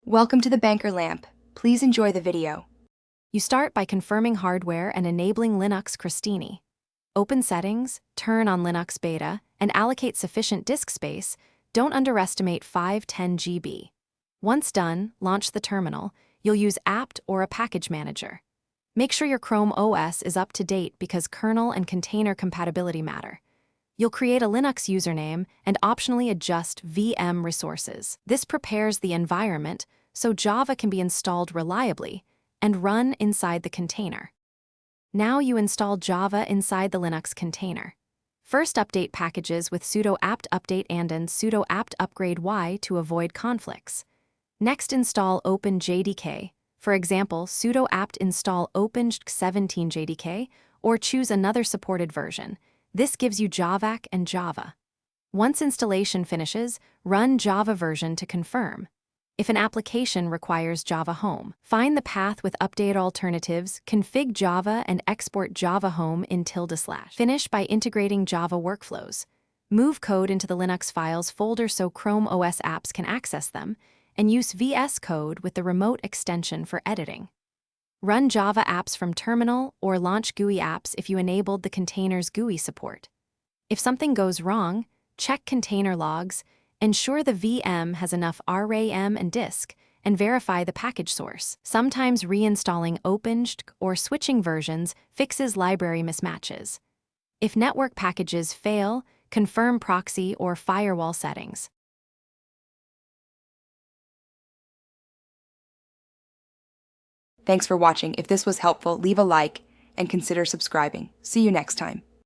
Welcome to the Banker Lamp. Please enjoy the video. You start by confirming hardware and enabling Linux Crostini. Open Settings, turn on Linux Beta, and allocate sufficient disk space. Don't underestimate 510 GB. Once done, launch the terminal. You'll use apt or a package manager. Make sure your Chrome OS is up to date because kernel and container compatibility matter. You'll create a Linux username and optionally adjust VM resources. This prepares the environment so Java can be installed reliably and run inside the container. Now you install Java inside the Linux container. First, update packages with sudo apt update and sudo apt upgrade y to avoid conflicts. Next, install OpenJDK. For example, sudo apt install OpenJ17JDK or choose another supported version. This gives you Javac and Java. Once installation finishes, run Java version to confirm. If an application requires Java Home, find the path with update alternatives, config Java and export Java Home in ~. Finish by integrating Java workflows. Move code into the Linux files folder so Chrome OS apps can access them, and use VS Code with the remote extension for editing. Run Java apps from terminal or launch GUI apps if you enabled the container's GUI support. If something goes wrong, check container logs, ensure the VM has enough RAM and disk, and verify the package source. Sometimes reinstalling OpenJ or switching versions fixes library mismatches. If network packages fail, confirm proxy or firewall settings. Thanks for watching. If this was helpful, leave a like and consider subscribing. See you next time.